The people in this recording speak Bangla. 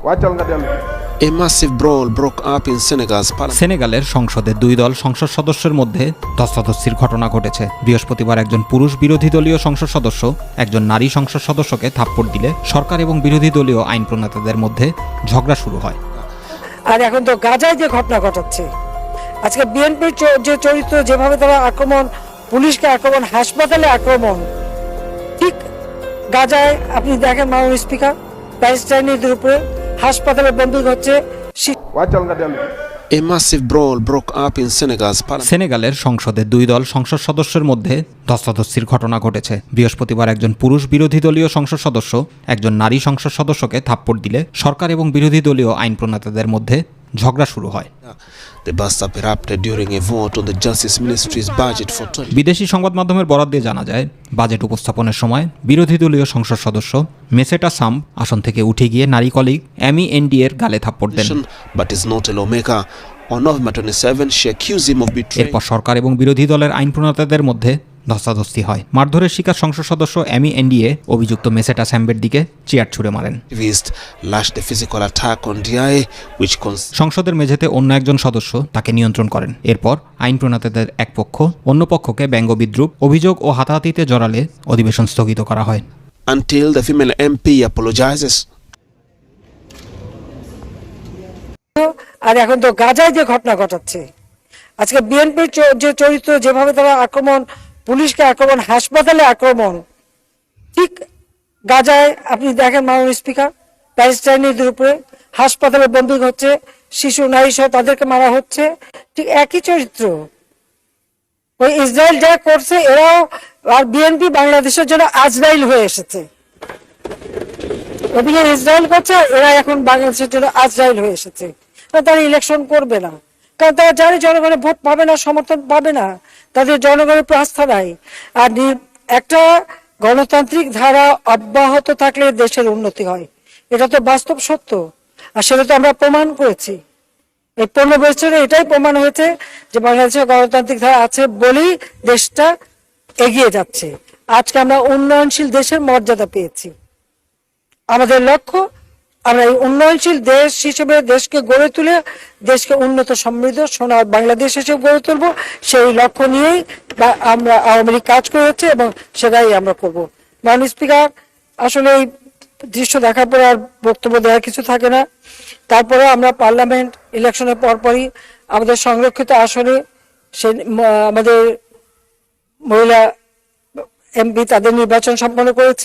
A massive brawl broke up in Senegal's parliament. সেনেগালের সংসদে দুই দল সংসদ সদস্যের মধ্যে ধস্তাধস্তির ঘটনা ঘটেছে। বৃহস্পতিবার একজন পুরুষ বিরোধী দলীয় সংসদ সদস্য একজন নারী সংসদ সদস্যকে থাপ্পড় দিলে সরকার এবং বিরোধী দলীয় আইন প্রণেতাদের মধ্যে ঝগড়া শুরু হয়। আর এখন তো গাজায় যে ঘটনা ঘটাচ্ছে, আজকে বিএনপির যে চরিত্র, যেভাবে তারা আক্রমণ, পুলিশকে আক্রমণ, হাসপাতালে আক্রমণ, ঠিক গাজায় আপনি দেখেন মাননীয় স্পিকার, প্যালেস্টাইনিদের উপরে হাসপাতালে বন্দুক হচ্ছে। A massive brawl broke up in Senegal's parliament. সেনেগালের সংসদে দুই দল সংসদ সদস্যের মধ্যে ধস্তাধস্তির ঘটনা ঘটেছে। বৃহস্পতিবার একজন পুরুষ বিরোধী দলীয় সংসদ সদস্য একজন নারী সংসদ সদস্যকে থাপ্পড় দিলে সরকার এবং বিরোধী দলীয় আইন প্রণেতাদের মধ্যে ঝগড়া শুরু হয়। The bust-up erupted during a vote on the Justice Ministry's budget for 20. বিদেশি সংবাদ মাধ্যমের বরাত দিয়ে জানা যায়, বাজেট উপস্থাপনের সময় বিরোধী দলীয় সংসদ সদস্য মেসেটা সাম আসন থেকে উঠে গিয়ে নারী কলিগ অ্যামি এনডি এর গালে থাপ্পড় দেন। But is not a lawmaker. On November 27, she accused him of betraying. এরপর সরকার এবং বিরোধী দলের আইন প্রণেতাদের মধ্যে ধস্তাধস্তি হয়। মারধরের শিকার সংসদ সদস্য অ্যামি এনডিএ অভিযুক্ত মেসেটা স্যাম্বের দিকে চেয়ার ছুড়ে মারেন। Activist lashed a physical attack on DI, which সংসদের মেঝেতে অন্য একজন সদস্য তাকে নিয়ন্ত্রণ করেন। এরপর আইন প্রণেতাদের এক পক্ষ অন্য পক্ষকে ব্যঙ্গবিদ্রুপ, অভিযোগ ও হাতাহাতিতে জড়ালে অধিবেশন স্থগিত করা হয়। until the female MP apologizes. আর এখন তো গাজায় যে ঘটনা ঘটাচ্ছে, আজকে বিএনপির যে চরিত্র, যেভাবে তারা আক্রমণ, পুলিশকে আক্রমণ, হাসপাতালে আক্রমণ, ঠিক গাজায় আপনি দেখেন মাননীয় স্পিকার, প্যালেস্টাইনিদের উপরে হাসপাতালে বন্দুক হচ্ছে, শিশু নারী সহ তাদেরকে মারা হচ্ছে। ঠিক একই চরিত্র ওই ইসরায়েল যা করছে, এরাও, আর বিএনপি বাংলাদেশের জন্য আজরাইল হয়ে এসেছে। ওদিকে ইসরায়েল করছে, এরা এখন বাংলাদেশের জন্য আজরাইল হয়ে এসেছে। তারা ইলেকশন করবে না, কারণ তারা জানে জনগণের ভোট পাবে না, সমর্থন পাবে না, তাদের জনগণের আস্থা নাই। আর একটা গণতান্ত্রিক ধারা অব্যাহত থাকলে দেশের উন্নতি হয়, এটা তো বাস্তব সত্য। আর সেটা তো আমরা প্রমাণ করেছি, এই 15 বছরে এটাই প্রমাণ হয়েছে যে বাংলাদেশের গণতান্ত্রিক ধারা আছে বলেই দেশটা এগিয়ে যাচ্ছে। আজকে আমরা উন্নয়নশীল দেশের মর্যাদা পেয়েছি। আমাদের লক্ষ্য, আমরা এই উন্নয়নশীল দেশ হিসেবে দেশকে গড়ে তুলে দেশকে উন্নত, সমৃদ্ধ, সোনার বাংলাদেশ হিসেবে গড়ে তুলবো। সেই লক্ষ্য নিয়েই আমরা আওয়ামী লীগ কাজ করে হচ্ছে এবং সেটাই আমরা করবো। মাননীয় স্পিকার, আসলে এই দৃশ্য দেখার পরে আর বক্তব্য দেওয়ার কিছু থাকে না। তারপরে আমরা পার্লামেন্ট ইলেকশনের পরপরই আমাদের সংরক্ষিত আসনে আমাদের মহিলা এমপি তাদের নির্বাচন সম্পন্ন করেছে।